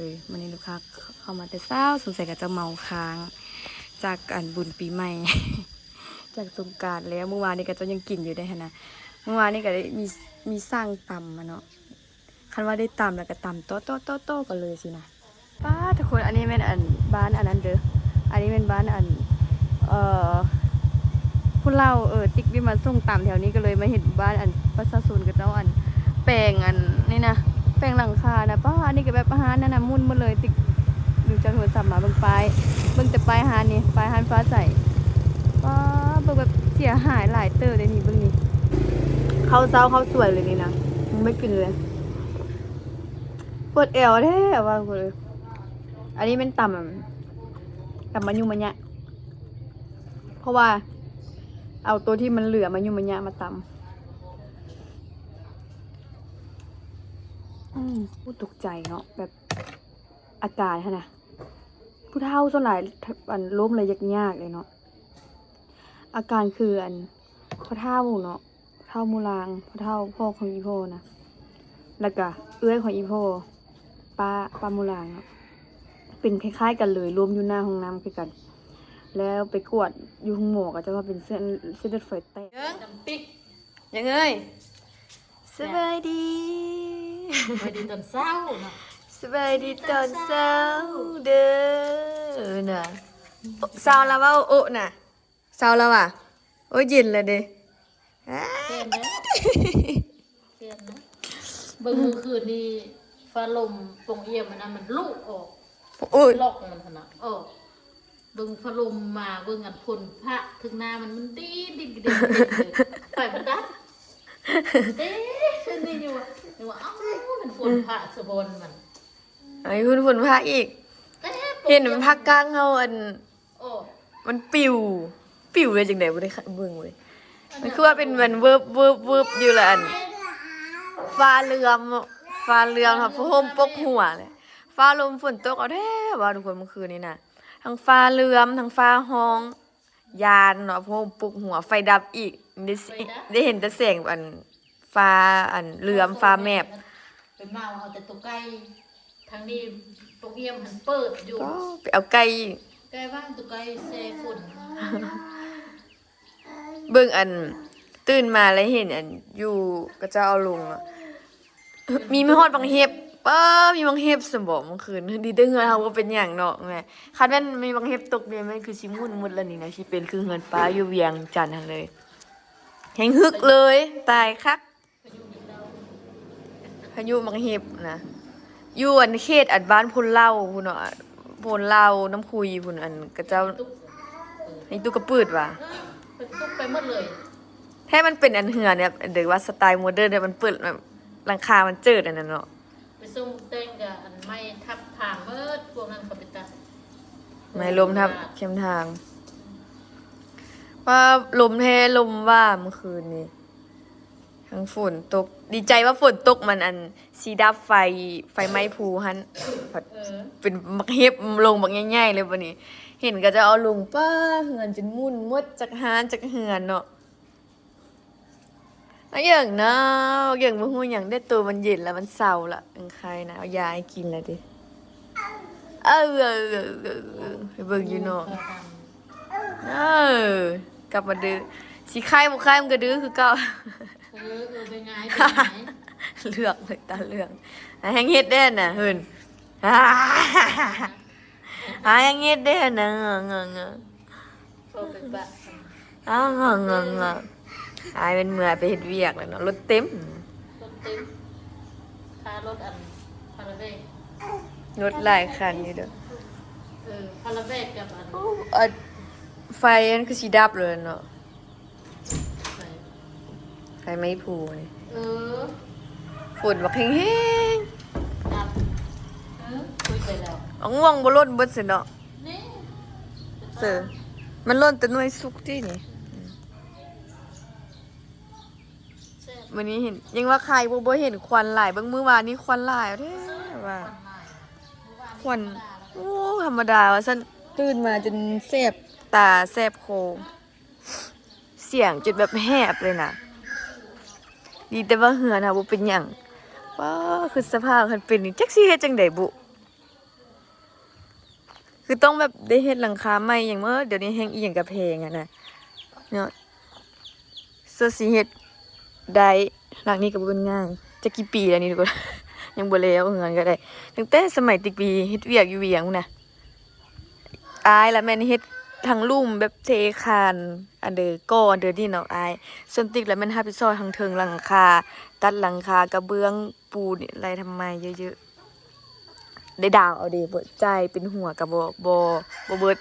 เลยวันนี้ลูกค้าเข้ามาแต่เช้าสงสัยก็จะเมาค้างจากการบุญปีใหม่ จากสงกรานต์แล้วเมื่อวานนี้ก็จะยังกินอยู่ได้นะเมื่อวานนี้ก็ได้มีสร้างตำมาเนาะคันว่าได้ตำแล้วก็ตำโตกันเลยสินะป้าทุกคนอันนี้เป็นอันบ้านอันนั้นเด้ออันนี้เป็นบ้านอันพวกเราติ๊กได้มาส่งตำแถวนี้ก็เลยมาเห็นบ้านอันประชาชนก็เจ้าอันแปลงอันนี่นะแปลงหลังคานะป้าอันนี้ก็แบบอาหารนั่นน่ะมุ่นหมดเลยติ๊กดูจากโทรศัพท์มาเบิ่งป้ายเบิ่งแต่ป้ายอาหารนี่ป้ายอาหารฟ้าใสป้าเบิ่งแบบเสียหายหลายเตอร์เลยนี่เบิ่งนี่เขาเศร้าเขาสวยเลยนี่นะมึงไม่กินเลยปวดเอวแท้ว่ากูเลยอันนี้เป็นตำมันยุ่งมันยะเพราะว่าเอาตัวที่มันเหลือมายุ่งมันยะมาตำพูดตกใจเนาะแบบอากาศนะผู้เฒ่าส่วนหลายอันล้มอะไรยากๆเลยเนาะอาการคืออันพ่อเฒ่าเนาะเฒ่ามูลางพ่อของอีโพนะแล้วก็เอื้อยของอีโพป้ามูลางเนาะเป็นคล้ายๆกันเลยรวมอยู่หน้าห้องน้ำคือกันแล้วไปกวดอยู่ห้องหมอก็จะว่าเป็นเส้นเลือดฝอยแตกยังไงสบายดีสบายดีตอนเช้าเนาะสบายดีตอนเช้าเด้อน่ะเช้าแล้วว่าโอ้น่ะเช้าแล้วอ่ะโอ้ยเย็นแล้วเด้เปลี่ยนนะเปลี่ยนนะเบิ่งมื้อคืนนี้ฟ้าลมปงเอี่ยมมันลุกออกโอ้ยล็อกมันขนาดเบิ่งฟ้าลมมาเบิ่งอันพ่นพระถึงหน้ามันดีไฟมันดับขึ้นนี่อยู่ว่าเอ้ามันฝนพระสะบนมันไอ้คุณฝนพาอีกเห็นมันพักกลางเฮาอันมันปิวเลยจังได๋บ่ได้เบิ่งเลยมันคือว่าเป็นมันเวิบอยู่ละอันฟ้าเรือมครับโฮมปกหัวเลยฟ้าลมฝนตกเอาแท้ว่าทุกคนเมื่อคืนนี้น่ะทั้งฟ้าเรือมทั้งฟ้าห้องยานเนาะโฮมปกหัวไฟดับอีกได้เห็นแต่แสงอันฟ้าอันเรือมฟ้าแมบเป็นมาเอาแต่ตัวไก่ทางนี้ปงเอี่ยมมันเปิดอยู่ก็ไปเอาไก่บ้านตัวไก่เซฝุ่นเบิ่งอันตื่นมาแล้วเห็นอันอยู่ก็จะเอาลงอ่ะมีฮอดบางเห็บมีบางเห็บสมบ่เมื่อคืนดีเด้อเฮือนเฮาก็เป็นหยังเนาะแม่คันแม่นมีบางเห็บตกเนี่ยมันคือสิมุ่นหมดแล้วนี่นะสิเป็นคือเฮือนป้าอยู่เวียงจันทน์หั่นเลยแฮงฮึกเลยตายคักพายุบางเห็บนะอยู่อันเขตอันบ้านพลเล่าพุ่นเนาะพลเล่าน้ำคุยพุ่นอันก็เจ้านี่ตุกกระปืดว่ะเป็นตุ๊กไปหมดเลยให้มันเป็นอันเหือเนี่ยเดี๋ยวว่าสไตล์โมเดิร์นเนี่ยมันเปิดแบบหลังคามันเจิดอันนั้นเนาะไปส่งเต้งกับอันไม่ทับทางเมื่อพวกนั้นเขาไปตัดไม่ลมทับเข้มทางว่าลมแท้ลมว่าเมื่อคืนนี้ทั้งฝนตกดีใจว่าฝนตกมันอันสีดับไฟไหม้ภูฮันเป็นบักเห็บลงบักง่ายๆเลยวันนี้เห็นก็จะเอาลงป้าเหือนจนมุ่นมดจากหานจากเหือนเนาะแล้วอย่างนะอย่างบางหูอย่างได้ตัวมันเย็นแล้วมันเศร้าละเป็นใครนะเอายาให้กินแล้วดิไปเบิ่งอยู่เนาะกลับมาดื้อสีไข่บุไข่มันก็ดื้อคือเก่าเป็นไงเลือกเลยตาเลือกแห้งเฮ็ดได้น่ะเฮิ่นแห้งเฮ็ดได้น่ะโซเป็นบะอายเป็นเมื่อไปเฮ็ดเวียกแล้วเนาะรถเต็มค่ารถอันพาราเบกรถหลายคันอยู่เด้อพาราเบกกับอันไฟมันคือสีดับเลยเนาะไฟไม่พูนี่ฝนบักแห้งดับคุยไปแล้วง่วงบ่ล้นเบิดสิเนาะมันล้นแต่หน่วยสุกที่นี่วันนี้เห็นยังว่าใครบ่เห็นควันหลายบางมื้อวานนี้ควันหลายแท้ว่าควันโอ้ธรรมดาว่าซั่นตื่นมาจนแสบตาแสบคอเสียงจุดแบบแหบเลยนะดีแต่ว่าเหือนค่ะบ่เป็นหยังว้าคือสภาพคันเป็นนี่จักสิเฮ็ดจังได๋บุ คือต้องแบบได้เฮ็ดหลังคาใหม่อย่างเมื่อเดี๋ยวนี้แฮงอีหยังกับเพลงอะนะเนาะเสื้อสีเฮ็ดได้หลังนี้ก็บ่เป็นง่ายจะกี่ปีแล้วนี่ทุกคน ยังบ่แล้วเฮือนก็ได้ตั้งแต่สมัยติกปีเฮ็ดเวียกอยู่เวียงพู้นน่ะอายละแม่นเฮ็ดทั้งลุ่มแบบเทคานอันเดอก่ออันเดอนี่เนาะอายส่วนติ๊กแล้วแม่นรับผิดชอบทั้งเทิงหลังคาตัดหลังคากระเบื้องปูนอะไรทำไมเยอะๆได้ดาวเอาเด้บ่ใจายเป็นหัวก็บ่เบิด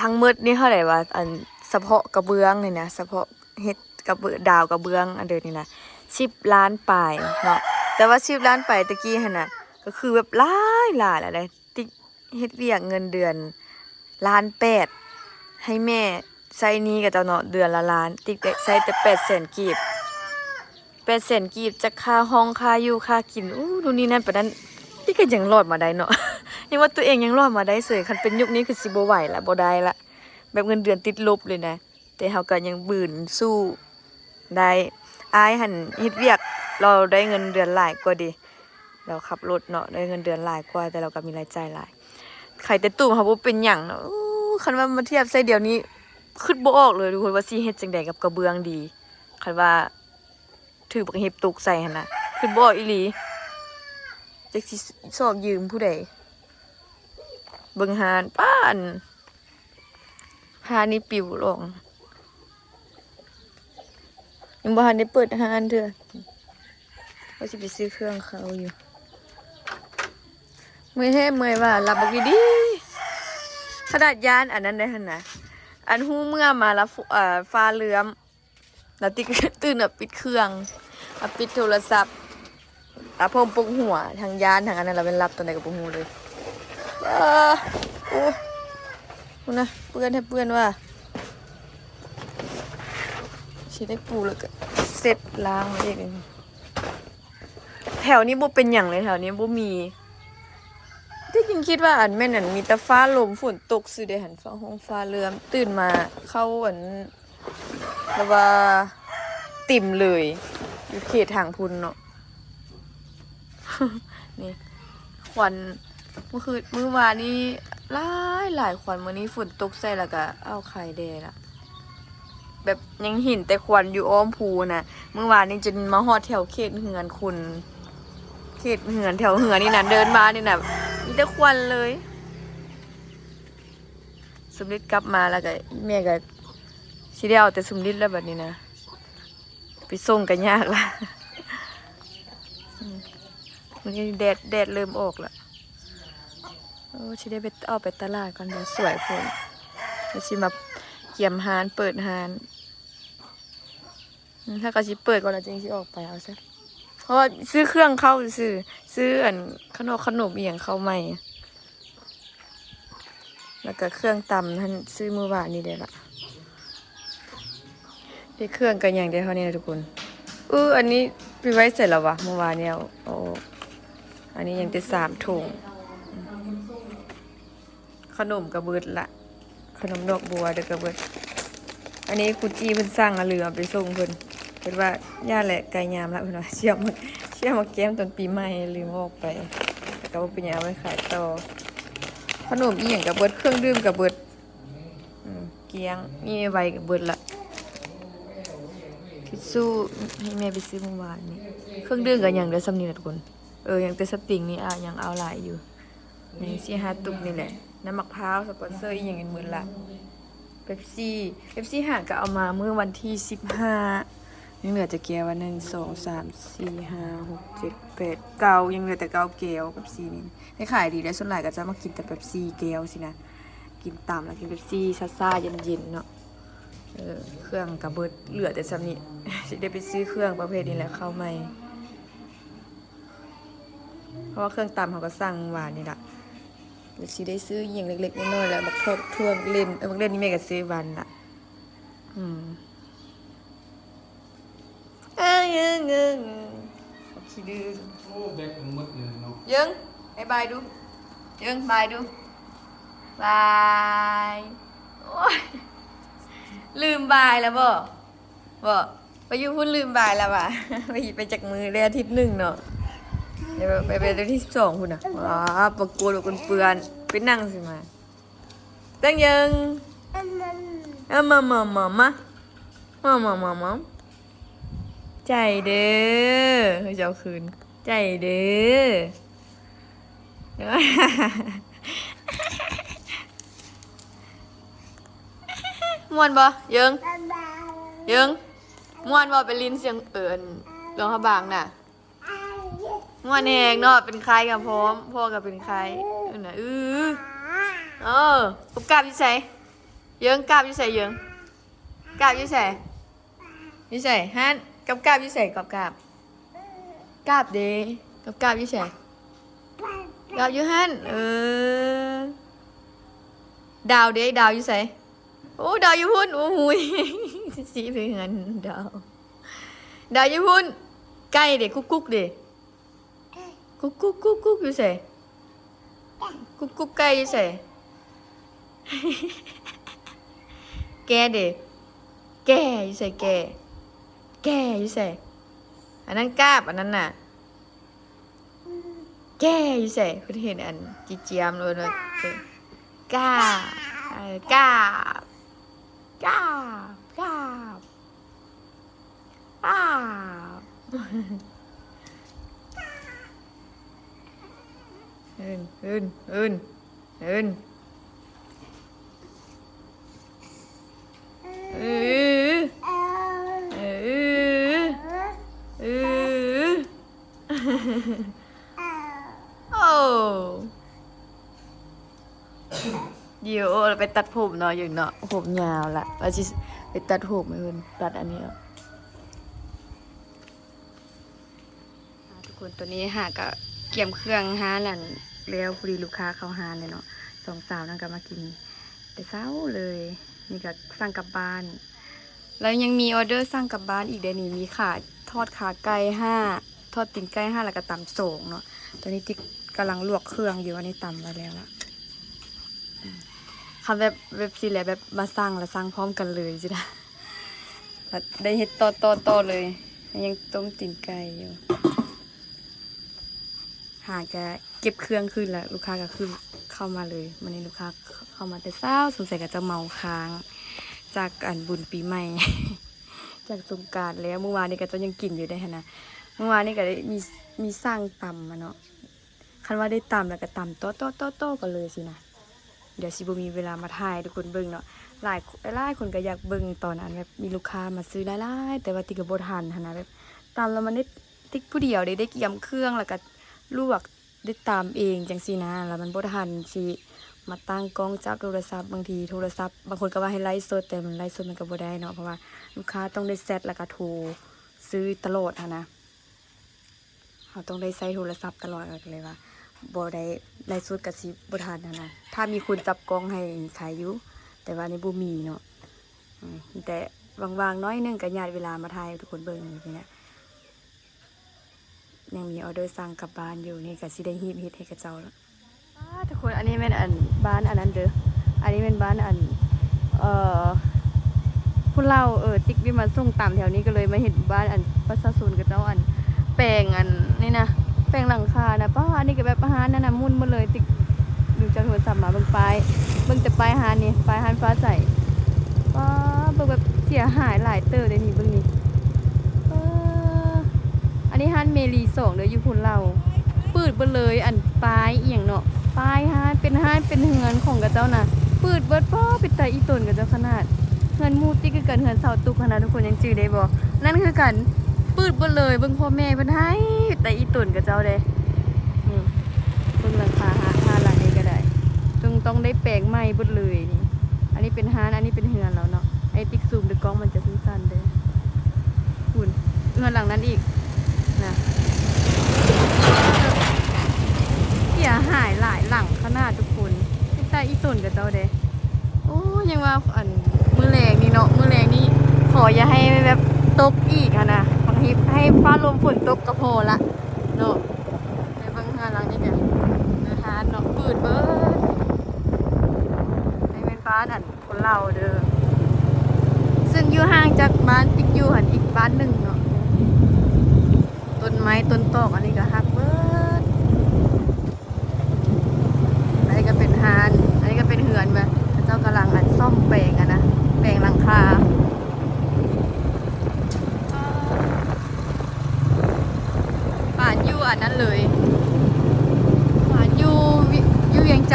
ทั้งหมดนี่เท่าไหร่วะอันเฉพาะกระเบื้องนี่นะเฉพาะเฮ็ดกระเบื้องดาวกระเบื้องอันเดอนี่นะ10 ล้านปลายเนาะแต่ว่า10 ล้านปลายตะกี้หั่นน่ะก็คือแบบหลายอะไรติ๊กเฮ็ดเวียกเงินเดือน1.8 ล้านให้แม่ใช้หนี้กับเจ้าเนาะเดือนละล้านติ๊กได้ใช้แต่800,000กีบ800,000กีบจากค่าห้องค่าอยู่ค่ากินดูนี่นั่นปานนั้นติ๊กก็ยังรอดมาได้เนาะ ยังว่าตัวเองยังรอดมาได้เสยคันเป็นยุคนี้คือสิบ่ไหวละบ่ได้ละแบบเงินเดือนติดลบเลยนะแต่เฮาก็ยังบืนสู้ได้อายหั่นเฮ็ดเวียกเราได้เงินเดือนหลายกว่าดิเราขับรถเนาะได้เงินเดือนหลายกว่าแต่เราก็มีรายจ่ายหลายใครแต่ตู้เขาบ่เป็นหยังเนาะคันว่ามาเทียบใส่เดี๋ยวนี้คิดบ่ออกเลยทุกคนว่าสิเฮ็ดจังไดกับกระเบื้องดีคันว่าถือบักเห็บตกใส่หั่นน่ะคิดบ่ออกอีหลีจักสิสอบยืมผู้ใดเบิ่งหานป้านพานี่ปิวลงยังบ่ทันได้เปิดหานเด้อว่าสิไปซื้อเครื่องเขาอยู่เมื่อยว่ารับบ่ดีขนาดยานอันนั้นได้หั่นน่ะอันฮู้เมื่อมาแล้วฟ้าเหลือมแล้วติตื่นปิดเครื่องปิดโทรศัพท์พร้อมปลุกหัวทางยานทางอันนั้นเราเป็นรับตัวไหนก็บ่ฮู้เลยโอ้คุณนะเปื้อนให้เปื้อนว่าสิได้ปูแล้วก็เสร็จล้างมาเองแถวนี้บ่เป็นหยังเลยแถวนี้บ่มีที่จริงคิดว่าอันแม่นอันมีแต่ฟ้าลมฝนตกซื่อได้หันฟ้าห้องฟ้าเรือมตื่นมาเข้าอันแบบว่าติ่มเลยอยู่เขตทางพุนเนาะ นี่ควันเมื่อคืนมื้อวานนี้หลายควันมื้อนี้ฝนตกใส่แล้วก็เอาไข่แดล่ะแบบยังเห็นแต่ควันอยู่อ้อมภูน่ะมื้อวานนี้จนมาฮอดแถวเขตเหือนคุณเขตเหือนแถวเหือนนี่น่ะเดินมานี่น่ะมีแต่ควันเลยสมฤทธิ์กลับมาแล้วก็แม่ก็สิได้เอาแต่สมฤทธิ์แล้วบัดนี้นะไปส่งกันยากละมันนี้แดดเริ่มออกละสิได้ไปเอาไปตลาดก่อนเดี๋ยวสวยพุ่นเดี๋ยวสิมาเกี่ยมหานเปิดหานถ้าก็สิเปิดก่อนแล้วจึงสิออกไปเอาซะเพราะซื้อเครื่องเข้าซื้ออันขนมอีหยังเข้าใหม่แล้วก็เครื่องตำท่านซื้อมื้อวานนี้ได้ละได้เครื่องกันอย่างเดียวเท่านี้นะทุกคนอันนี้ไปไว้เสร็จแล้ววะเมื่อวานเนี่ยอันนี้ยังจะ3 ถุงขนมกระเบิดละขนมดอกบัวเด็กกระเบิดอันนี้คุณจีเพิ่นสั่งเหลือไปส่งเพิ่นว่าย่าแหละไก่ยามละเพิ่นว่าเชี่ยมาแก้มตอนปีใหม่ลืมออกไปแต่ก็บ่เป็นหยังเอาไว้ขายต่อขนมอีหยังกระเบิดเครื่องดื่มกระเบิดเกี๊ยงมีไว้กระเบิดละทิชชู่ให้แม่ไปซื้อเมื่อวานนี้เครื่องดื่มก็ยังเด้อซ้ำนี่ล่ะทุกคนยังแต่สปริงนี่ยังเอาหลายอยู่ยัง4-5 ตุกนี่แหละน้ำมะพร้าวสปอนเซอร์อีกอย่างเงินหมื่นละเป๊ปซี่ห่างก็เอามาเมื่อวันที่15ยังเหลือจะแก้วว่า1 2 3 4 5 6 7 8 9ยังเหลือแต่9แก้วเป๊ปซี่นี่ให้ขายดีได้ส่วนใหญ่ก็จะมากินแต่เป๊ปซี่แก้วสินะกินตามแล้วกินเป๊ปซี่ซ่าๆเย็นๆเนาะเครื่องกระเบิดเหลือแต่ซ้ำนี่ สิได้ไปซื้อเครื่องประเภทนี้แหละเข้าใหม่เพราะว่าเครื่องตำเขาก็สั่งหวานนี่ล่ะสิได้ซื้ออย่างเล็กๆน้อยๆแล้วบักทั่วเล่นบักเล่นนี่แม่ก็ซื้อวันละขี้ดื้อโอ้แบกมันหมดเลยเนาะยังบายดูยังบายดูบายโอ้ยลืมบายแล้วบ่ไปอยู่พุ่นลืมบายแล้วว่ะไปจากมือได้อาทิตย์หนึ่งเนาะ เดี๋ยวไปเดือนที่12คุณน่ะว้าประกวดกันเปื้อนไปนั่งสิมาตั้งยังมาใจเด้อเฮ้ยจะเอาคืนใจเด้อม่วนบ่ยังม่วนบ่ไปลิ้นเสียงเอิญลองเขาบางน่ะม่วนแหงเนาะเป็นใครกับพร้อมพ่อกับเป็นใครน่ะกราบอยู่ใส่ยังกราบอยู่ใส่ยังกราบอยู่ใส่ฮันกราบอยู่ใส่กราบเด้กราบอยู่ใส่กราบอยู่ฮันดาวเด้ดาวอยู่ใส่โอ้ดาวอยู่พุ่นโอ้โหยสีเป็นงั้นดาวอยู่พุ่นใกล้เด็กกุ๊กเด็กกุ๊กอยู่ใส่กุ๊กใกล้อยู่ใส่แกเด็กแกอยู่ใส่แกอยู่ใส่อันนั้นกาบอันนั้นน่ะแกอยู่ใส่เพื่อนเห็นอันจีเจียมเลยนะกาโอ้เดี๋ยวเราไปตัดผมเนาะอย่างเนาะผมยาวละเราจะไปตัดผมให้เพื่อนตัดอันนี้ทุกคนตัวนี้หากะเกี่ยมเครื่องหาหลันแล้วพอดีลูกค้าเข้าหาเลยเนาะสองสาวนั่งกันมากินแต่เช้าเลยนี่ก็สั่งกลับบ้านแล้วยังมีออเดอร์สั่งกลับบ้านอีกเดี๋ยวนี้มีขาทอดขาไก่5ทอดตีนไก่5แล้วก็ตำ2เนาะตอนนี้ติ๊กกำลังลวกเครื่องอยู่อันนี้ตำไปแล้วละคำแบบสิแหละแบบมาสั่งแล้วสั่งพร้อมกันเลยสินะได้เฮ็ดต่อเลยยังต้มตีนไก่อยู่หากจะเก็บเครื่องขึ้นแล้วลูกค้าก็ขึ้นเข้ามาเลยวันนี้ลูกค้าเข้ามาแต่เช้าสงสัยก็จะเมาค้างจากอันบุญปีใหม่ จากสงกรานต์แล้วเมื่อวานนี้ก็จะยังกินอยู่ได้นะเมื่อวานนี้ก็ได้มีสร้างตำมาเนาะคันว่าได้ตำแล้วก็ตำโต๊ะกันเลยสินะเดี๋ยวสิบ่มีเวลามาถ่ายทุกคนเบิ่งเนาะหลายคนก็อยากเบิ่งตอนนั้นแบบมีลูกค้ามาซื้อหลายๆแต่ว่าติ๊กก็บ่ทันนะแบบตำแล้วมันได้ติ๊กผู้เดียวได้เกี่ยมเครื่องแล้วก็ลวกได้ตามเองจังซี่นะแล้วมันบ่ทันสิมาตั้งกล้องจับโทรศัพท์บางทีโทรศัพท์บางคนก็ว่าให้ไลฟ์สดแต่มันไลฟ์สดมันก็บ่ได้เนาะเพราะว่าลูกค้าต้องได้เซตแล้วก็โทรซื้อตลอดนะเขาต้องได้ใช้โทรศัพท์ตลอดเลยว่าบ่ได้ไลฟ์สดกับสิบ่ทันนะถ้ามีคนจับกล้องให้ขายอยู่แต่ว่าในบ่มีเนาะแต่วางๆน้อยนึงก็ญาติเวลามาถ่ายทุกคนเบิ่งอย่างเงี้ยยังมีออเดอร์สั่งกลับบ้านอยู่นี่ก็สิได้ฮีบเฮ็ดให้กับเจ้าแล้วทุกคนอันนี้เป็นอันบ้านอันนั้นเด้ออันนี้เป็นบ้านอันผู้เล่าติ๊กได้มาส่งตามแถวนี้ก็เลยมาเห็นบ้านอันประชาชนกับเจ้าอันแปลงอันนี่นะแปลงหลังคานะป้าอันนี้ก็แบบอาหารนั่นน่ะมุ่นมาเลยติ๊กดูจากโทรศัพท์มาเบิ่งป้ายเบิ่งแต่ป้ายอาหารนี่ป้ายอาหารฟ้าใสป้าเบิ่งแบบเสียหายหลายเตอร์เลยนี่เบิ่งนี่อันนี้ฮันเมลี2เด้ออยู่พุ่นเราปืดเบิดเลยอันป้ายอีหยังเนาะป้ายฮันเป็นเฮือนของกับเจ้าน่ะปืดเบิดป้อเป็นตาอีตนกับเจ้าขนาดเฮือนมูติคือกันเฮือนเสาตุกขนาดทุกคนยังจื้อได้บ่นั่นคือกันปืดเบิดเลยเบิ่งพ่อแม่เพิ่นให้แต่อีตนกับเจ้าเด้เบิ่งหลังคาหลังนี้ก็ได้ต้องได้แปลงใหม่เบิดเลยนี่อันนี้เป็นฮันอันนี้เป็นเฮือนแล้วเนาะไอ้ติ๊กซูมดูกล้องมันจะสั้นๆเด้อคุณเฮือนหลังนั้นอีกนะเสียหายหลายหลังขนาดทุกคนแต่อีตุ่นกับเจ้าเด้โอ้ยังว่าอันมือแรงนี่เนาะมือแรงนี่ขออย่าให้แบบตกอีกนะบางทีให้ฟ้าลมฝนตกก็พอละเนาะในบางหาหลังนี่เนี่ยนะคะเนาะปืดเบิดในเป็นบ้านอันคนเราเด้อซึ่งอยู่ห่างจากบ้านติ๊กอยู่หันอีกบ้านหนึ่งเนาะต้นไม้ต้นตอกอันนี้ก็หักเบิด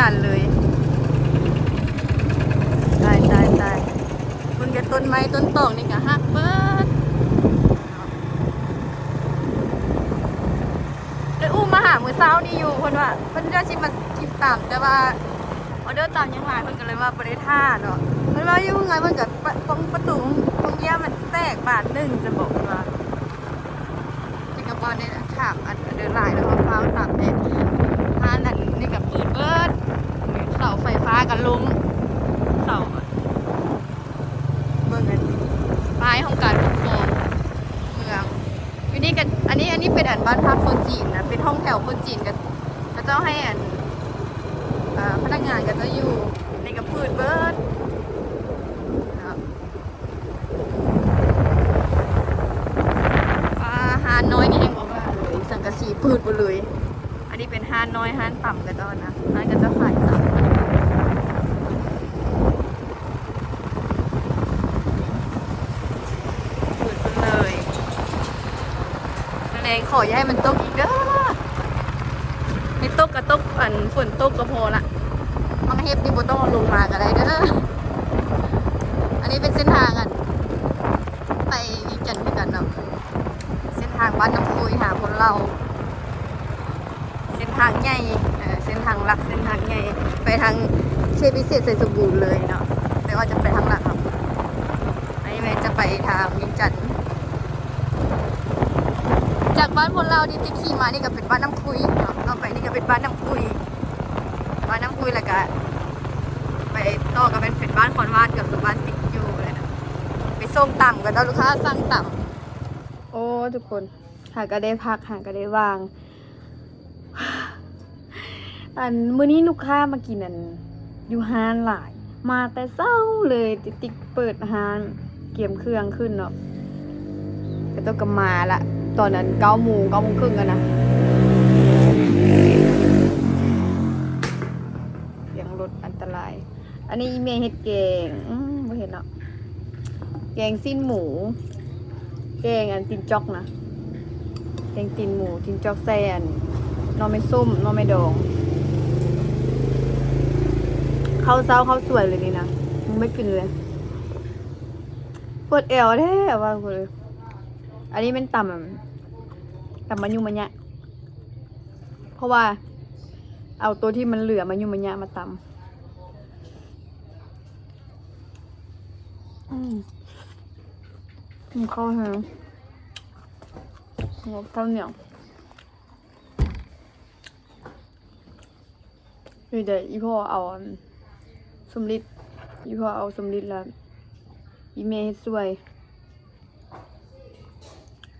านเลยตายเพิ่งจะต้นไม้ต้นตอกนี่ก็หักเบิดเลยอู้มาหามื้อเช้านี่อยู่เพิ่นว่าเพิ่นจะสิมากินตามแต่ว่าออเดอร์ตามยังหลายเพิ่นก็เลยว่าบ่ได้ท่าเนาะเพิ่นว่าอยู่ไงเพิ่นก็ตรงประตูตรงเยี่ยมันแตกบาทหนึงจะบอกว่านี่ก็บ่ได้ถามอันเดินหลายแล้วว่าฟ้าวตามแต่ร้านนั้นนี่ก็เปิดเบิดเสาไฟฟ้าก็ล้มเสาเบิ่งอันป้ายของการปกครองเมืองอยู่นี่กันอันนี้เป็นอันบ้านพักคนจีนนะเป็นห้องแถวคนจีนกันก็เจ้าให้อันพนักงานก็จะอยู่ในกับพืชเบิร์ดครับฮานน้อยนี่เองบอกว่าเลยสังกะสีพืชไปเลยอันนี้เป็นฮานน้อยฮานต่ำกันตอนนะฮานก็จะขายต่ำเลยแรงขออย่าให้มันตกอีกเด้อไม่ตกก็ตกอันฝนตกก็พอละมังเฮฟนี่บ่ต้องลงมาก็ได้เด้ออันนี้เป็นเส้นทางอันไปวิจันทร์เหมือนกันเนาะเส้นทางบ้านน้ำพุยหาคนเราเส้นทางใหญ่เส้นทางหลักเส้นทางใหญ่ไปทางเชฟพิเศษใส่สมบูรณ์เลยเนาะแต่ว่าจะไปทางหลักครับอันนี้แม่จะไปทางวิจันทร์จากบ้านคนเราที่ขี่มานี่ก็เป็นบ้านน้ำคุยเนาะเอาไปนี่ก็เป็นบ้านน้ำคุยแล้วก็ไปต่อก็เป็นบ้านคอนวาดกับบ้านติ๊กอยู่เลยนะไปส่งต่ำกันแล้วลูกค้าสั่งต่ำโอ้ทุกคนหาก็ได้พักหาก็ได้วางอันมื้อนี้ลูกค้ามากินอันอยู่ห้านหลายมาแต่เช้าเลยติ๊กเปิดห้านเกี่ยมเครื่องขึ้นเนาะก็ต้องกมาละตอนนั้น9 โมงครึ่งกันนะเสียงรถอันตรายอันนี้อีเมย์เฮ็ดแกงไม่เห็นเนาะแกงสิ้นหมูแกงอันตินจอกนะแกงตินหมูตินจอกแซนนอไม่ส้มนอไม่ดองข้าวเช้าข้าวสวยเลยนี่นะมึงไม่กินเลยปวดเอวแท้ว่าเลยอันนี้เป็นต่ำมันยุ่มันยะเพราะว่าเอาตัวที่มันเหลือมันยุ่มันยะมาตำข้าวเหนียวข้าวเหนียวคือเดี๋ยวอีพ่อเอาสมฤทธิ์แล้วอีเมย์สวย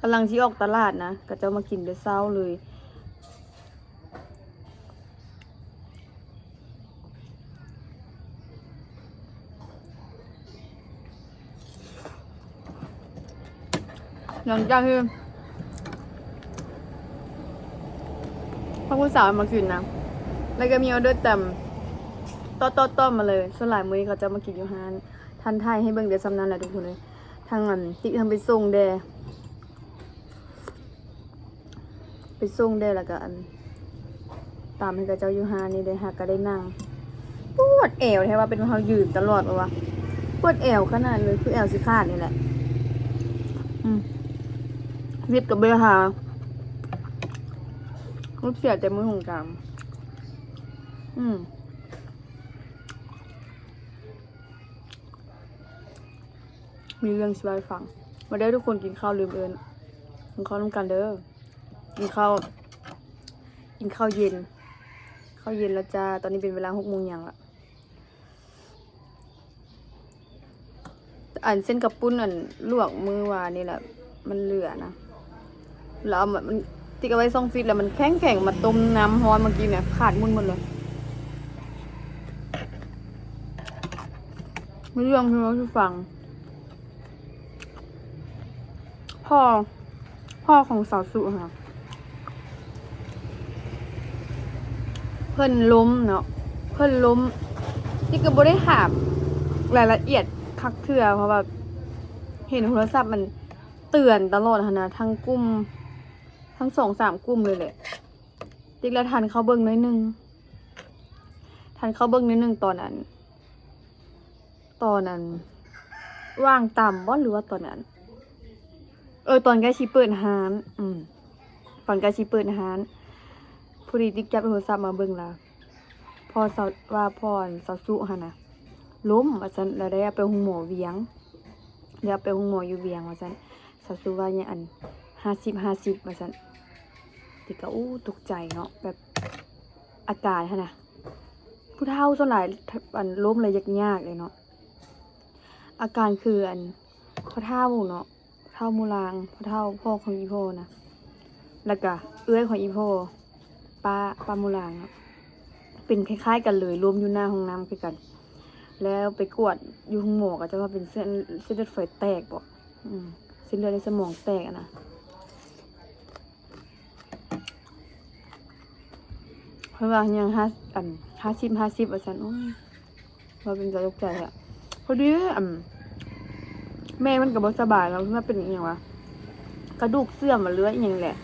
กำลังชี้ออกตลาดนะก็จะมากินเดี๋ยวเช้าเลยหลังจากที่พ่อคุณสาวมากินนะแล้วก็มีออเดอร์ต่ำต้อมาเลยส่วนหลายมื้อเขาจะมากินอยู่ฮานทันไทยให้เบิ่งเดี๋ยวซ้ำนั้นแหละทุกคนเลยทางอันติ๊กทำไปส่งแดแล้วก็อันตามให้กับเจ้ายูฮานี่เลยหากก็ได้นั่งปวดแอวแท้ว่าเป็นเขายืนตลอดวะปวดแอวขนาดเลยคือแอวสิขาดนี่แหละวิทย์กับเบลฮาเขาเสียแต่มือของกามมีเรื่องสบายฟังมาได้ทุกคนกินข้าวลืมเอิญกินข้าวร่วมกันเด้อกินข้าวเย็นแล้วจ้าตอนนี้เป็นเวลา6 โมงยังละอันเส้นกับปุ้นอันลวกมือวานี่แหละมันเหลือนะแล้วมันติ๊กเอาไว้ซ่องฟิตแล้วมันแข็งมาต้มน้ำร้อนเมื่อกี้เนี่ยขาดมุนหมดเลยไม่เรื่องที่เราจะฟังพ่อของสาวสุค่ะเพิ่นล้มเนาะนี่ก็บ่ได้ถามรายละเอียดคักเทื่อเพราะว่าเห็นโทรศัพท์มันเตือนตลอดนะทั้งกลุ่มทั้ง2-3 กลุ่มเลยแหละติ๊กละทันเขาเบิ่งน้อยนึง ทันเข้าเบิ่งนิดนึงตอนนั้นว่างต่ำบ่หรือว่าตอนนั้นตอนใกล้สิเปิดร้านตอนใกล้สิเปิดร้านผู้ดีติ๊กจับโทรศัพท์มาเบิ่งล่ะพอสาวว่าพรสาวสุหั่นน่ะล้มว่าซั่นแล้วได้ไปโรงหมอเวียงเดี๋ยวไปโรงหมออยู่เวียงว่าซั่นสาวสุว่าหยังอัน50ว่าซั่นติ๊กก็ตกใจเนาะแบบอาการหั่นน่ะผู้เฒ่าส่วนหลายอันล้มเลยยากๆเลยเนาะอาการคืออันพ่อเฒ่าเนาะเฒ่ามูลางพ่อเฒ่าพ่อของอีโพนะแล้วก็เอื้อยของอีโพป้ามูลางเนาะเป็นคล้ายๆกันเลยรวมอยู่หน้าห้องน้ำคือกันแล้วไปกวดอยู่ห้องหมอก็จะว่าเป็นเส้นเลือดฝอยแตกบ่เส้นเลือดในสมองแตกนะเพราะว่ายัง50ว่าซั่นว่าเป็นกระตกใจอะพอดีแม่มันก็บ่สบายแล้วมันเป็นอีหยังวะกระดูกเสื่อมมาเรื่อยอีหยังแหละ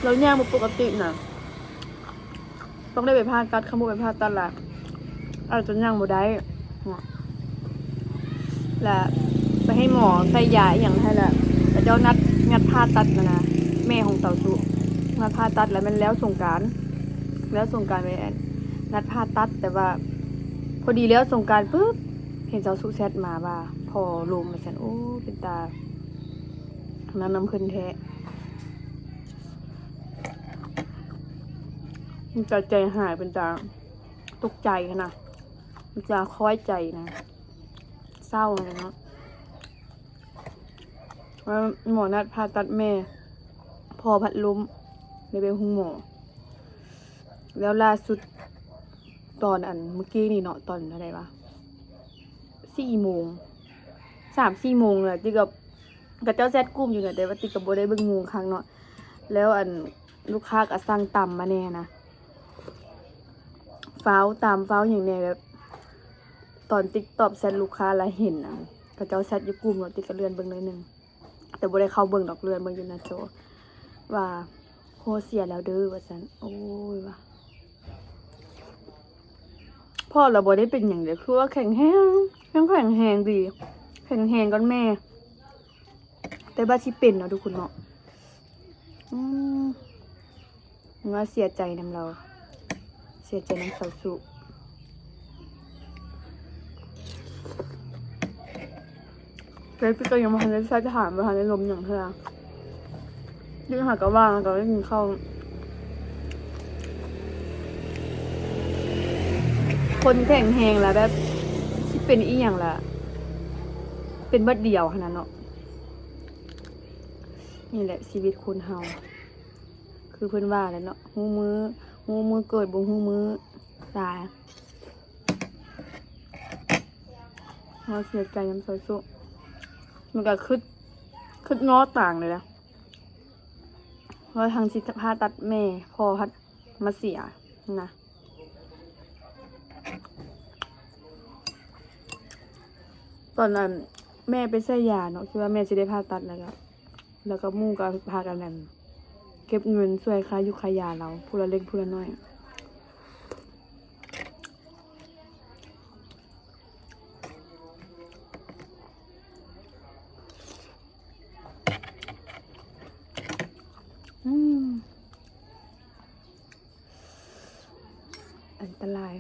แล้วย่างบ่ปกติน่ะต้องได้ไปผ่าตัดคำบ่ไปผ่าตัดล่ะอาจจะย่างบ่ได้และไปให้หมอใส่ยาอีหยังให้แหละแต่เจ้านัดผ่าตัดนะแม่ของเต่าสุนัดผ่าตัดแล้วมันแล้วสงกรานต์ไปนัดผ่าตัดแต่ว่าพอดีแล้วสงกรานต์ปึ๊บเห็นเจ้าสุแชทมาว่าพอลมมาฉันเป็นตาน้ำเพิ่นแท้มันจะใจหายเป็นตาตกใจนะมันจะคล้อยใจนะเศร้าเลยเนาะว่าหมอนัดผ่าตัดแม่พอพัดลมในเบลหุงหมอแล้วล่าสุดตอนเมื่อกี้นี่เนาะตอนอะไรวะ4 โมง 3-4 โมงเลยติกับเจ้าแซดกุ้มอยู่เนี่ยแต่ว่าติกับโบได้เบิ่งงูครั้งเนาะแล้วลูกค้าก็สั่งต่ำมาแน่นะฟ้าวอย่างแน่แบบตอนติ๊กตอบแซดลูกค้าแล้วเห็นกับเจ้าแซดอยู่กุ้มเนาะติก็เลื่อนเบิ่งหน่อยนึงแต่โบได้เข้าเบิ่งดอกเลื่อนเบิ่งอยู่หน้าจอว่าโหเสียแล้วเด้อว่าซั่นโอ้ยว่ะพ่อเราบ่ได้เป็นอย่างเดียวคือว่าแข็งแรงดีแข็งแรงก่อนแม่แต่บ้าชิเป็นเนาะทุกคนเนาะว่าเสียใจนำเราเสียใจน้ำสาวสุแล้วพี่ก็ยังมาทันได้ใช้ทหารมาทันได้ลมอย่างเท่าไหร่ยิ่งหาก็ว่างก็ได้กินข้าวคนแข็งแรงแล้วแบบที่เป็นอีหยังล่ะเป็นบัดเดียวขนาดเนาะนี่แหละชีวิตคนเฮาคือเพิ่นว่าแล้วเนาะหูมือเกิดบ่หูมือตายเราเสียใจน้ำสาวสุมันก็คิดง้อต่างเลยนะเพราะทางสิทธภาตัดแม่พอพัดมาเสียนะตอนนั้นแม่ไปใส่ยาเนาะคิดว่าแม่จะได้ผ่าตัดแล้วก็มู่ก็พากันนั่นเก็บเงินช่วยค่ายุค่ายาเราผู้ละเล็กผู้ละน้อยอันตราย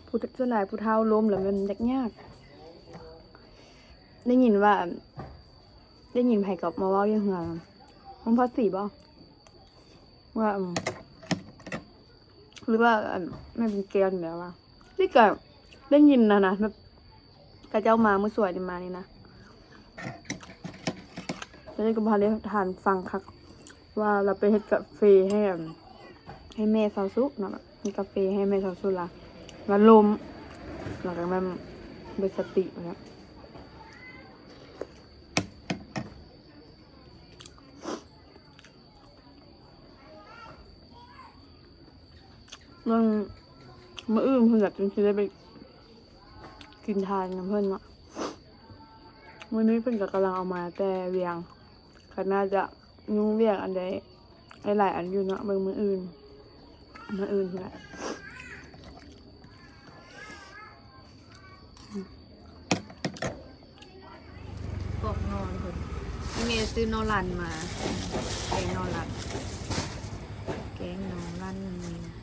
ผู้ส่วนหลายผู้เฒ่าล้มแล้วมันยากได้ยินไผกับมาเว้าอย่างเหือมันพอสีบ่ว่าหรือว่าแม่เป็นแก้วอยู่แล้วว่านี่ก็ได้ยินนะแบบกระเจ้ามาเมื่อสวยดีมานี่นะแล้วก็พาได้ทานฟังคักว่าเราไปเฮ็ดกาแฟให้แม่สาวสุกเนาะแบบมีกาแฟให้แม่สาวสุกละมาลมหลังจากนั้นเบิดสติแล้วมื้ออื่นเพิ่นอยากจะได้ไปกินทานกับเพิ่นเนาะมื้อนี้เพิ่นก็กำลังเอามาแต่เวียงก็น่าจะยุ่งเวียงอันใดหลายอันอยู่เนาะมื้ออื่น มาอื่นคือละปอกนอนคนนี่เมย์ซื้อนอรันมาแกงนอรันแกงนอรันนี่นะ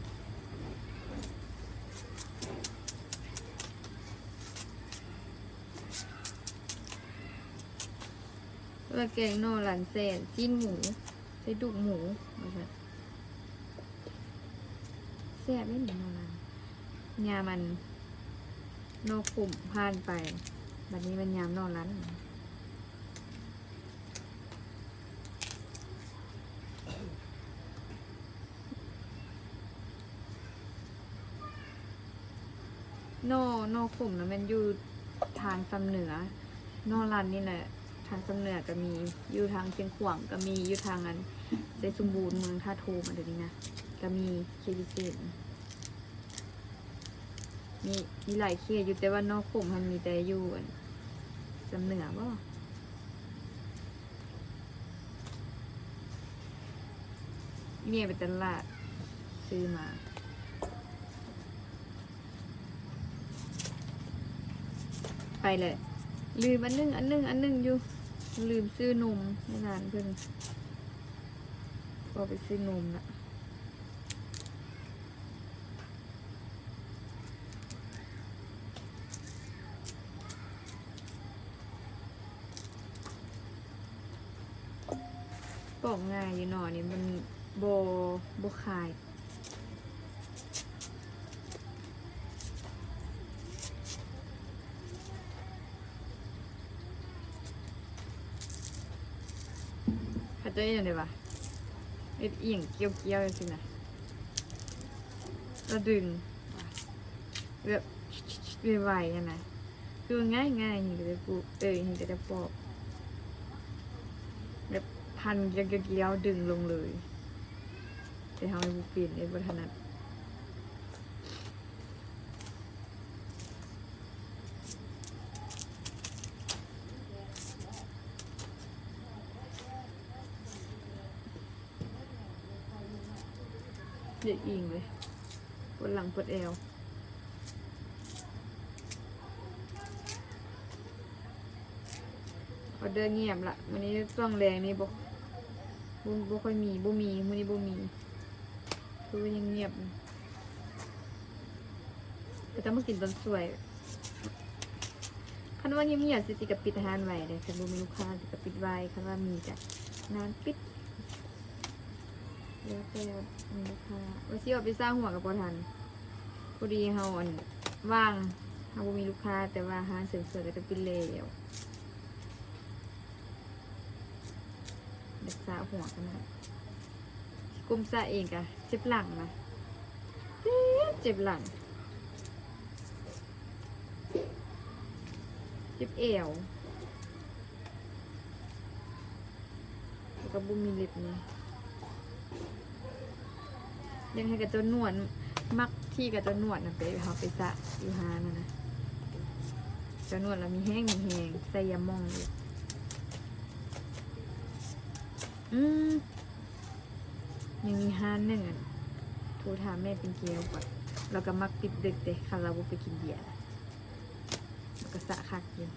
แล้วแกงนอรันเส้นจิ้นหมูใส่ดุกหมูมาใช่แซ่บไม่เหมือนนอรันยามันนอกกลุ่มผ่านไปบัดนี้มันยามนอรันโนขุมนะมันอยู่ทางซำเหนือนอรันนี่แหละทางซำเหนือก็มีอยู่ทางเชียงขวางก็มีอยู่ทางนั้นเซสมบูรณ์เมืองท่าโทมาเดี๋ยวนี้นะก็มีเคพิเศษมีหลายเขตอยู่แต่ว่านอขุมมันมีแต่อยู่ซำเหนือบ่เมียไปตลาดซื้อมาไปเลยลืมอันนึงอยู่ลืมซื้อนมในร้านเพิ่นก็ไปซื้อนมละบอกง่ายอยู่หน่อนี่มันโบคายเขาจะยังไงวะเอ็ดเอียงเกี้ยวสินะแล้วดึงแบบไวๆยังไงคือง่ายนี่ก็จะปูนี่ก็จะปอกแบบพันเกี้ยวดึงลงเลยแต่ทำให้บุเปลี่ยนในบทถนัดเด็กอิงเลยปวดหลังปวดเอวออเดอร์เงียบละวันนี้ช่วงแรงนี่บ่ค่อยมีมื้อนี้บ่มีคือยังเงียบแต่ต้องมากินตอนสวยคันว่าเงียบๆสิติกับปิดอาหารไว้เลยคันบ่มีลูกค้าสิกับปิดไว้คันว่ามีจ้ะนานปิดแล้วแต่มีลูกค้าว่าสิเอาไปสร้างหัวกับบ่ทันพอดีเฮาว่างเฮาบ่มีลูกค้าแต่ว่าอาหารเสริมสวยก็ปิดแล้วเด็กสาวหัวกันนะกุมซะเองกะเจ็บหลังนะเจ็บหลังเจ็บเอวแล้วก็บุมีเล็บนี่ยังให้กับเจ้าหนวดมักที่กับเจ้าหนวดนะไปเขาไปสะอยู่ฮานะนะเจ้าหนวดเรามีแห้งใส่ยาหม่องเลยยังมีห้านหนึ่งโทรถามแม่เป็นเกลียวก่อนเราก็มักปิดดึกเด็กค่ะเราไปกินเบียร์แล้วก็สะคักอยู่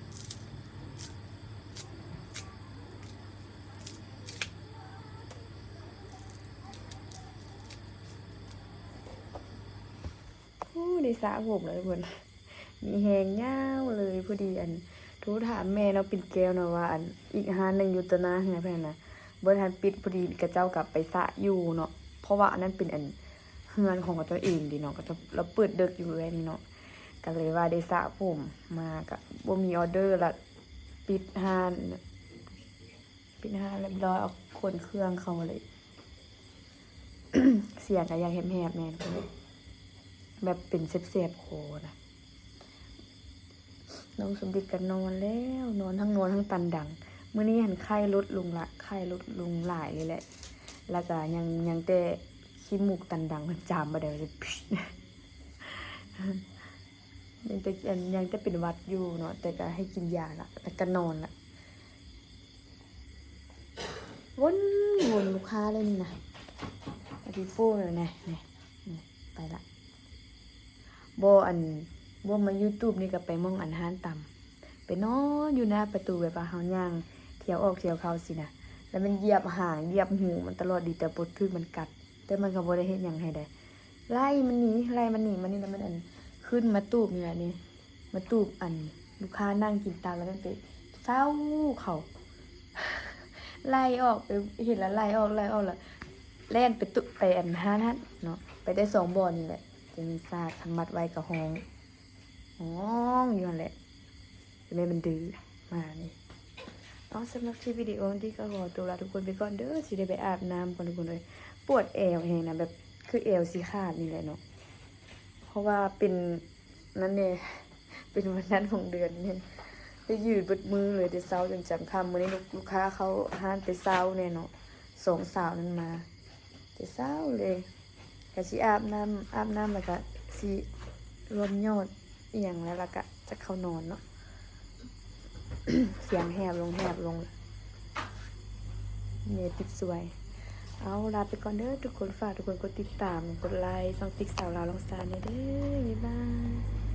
ได้สระผมเลยคนมีแหงยาวเลยพอดีโทรถามแม่เราเป็นเกลียวนะว่าอีกห้านหนึ่งอยู่ตัวนะไงเพื่อนนะบริษัทปิดพอดีกระเจ้ากลับไปสระอยู่เนาะเพราะว่าอันนั้นเป็นเฮือนของตัวเองดีเนาะก็จะเราเปิดเด็กอยู่เลยนี่เนาะก็เลยว่าได้สระผมมากับบ่มีออเดอร์ละปิดห้านเรียบร้อยเอาคนเครื่องเขาเลย เสียงก็ยังแหบๆแม่นเลยแบบเป็นเสียบๆโคนะน้องสมบิดกันนอนแล้วนอนทั้งตันดังเมื่อนี้เห็นไข้ลดลงหลายเลยแหละแล้วก็ยังแต่ขี้มูกตันดังมันจามมาเดี๋ยวจะยังจะเป็นวัดอยู่เนาะแต่ก็ให้กินยาละแต่ก็นอนละวนลูกค้าเลยนี่นะพี่โป้เลยนะ ไปละอันบ่มา YouTube นี่ก็ไปมองอันห้านต่ำไปนอนอยู่หน้าประตูแบบว่าเฮาย่างเที่ยวออกเที่ยวเข้าสินะแล้วมันเหยียบหางเหยียบหูมันตลอดดีแต่บ่ถึกมันกัด แต่มันก็บ่ได้เฮ็ดหยังให้ได้ไล่มันหนีมันนี่แล้วมันอันขึ้นมาตูบนี่แหละนี่มาตูบอันลูกค้านั่งกินตามแล้วมันไปเฝ้าเขา ไล่ออกไปเห็นแล้วไล่ออกแล้วแล่นไปไปอันห้านัดเนาะไปได้2บ่อนี่แหละจะมีซากทำมัดไว้กับห้องอยู่นั่นแหละเลยมันดื้อมานี่สำหรับคลิปวิดีโอที่ก็ขอตัวลาทุกคนไปก่อนเด้อสิได้ไปอาบน้ำก่อนทุกคนเลยปวดเอวแฮงนะแบบคือเอวสิขาดนี่แหละเนาะเพราะว่าเป็นนั่นเนี่ยเป็นวันนั้นของเดือนเนี่ยไปยืดบดมือเลยแต่เช้าจนจำคำวันนี้ลูกค้าเขาห้านแต่เช้าเนี่ยเนาะ2 สาวนั้นมาแต่เช้าเลยก็สิอาบน้ำแล้วก็สิรวมยอดเอียงแล้วก็จะเข้านอนเนาะ เสียงแหบลงเมติดสวยเอาลาไปก่อนเด้อทุกคนฝากทุกคนกดติดตามกดไลค์ช่องติ๊กสาวลาวลองซานเด้อบ๊ายบาย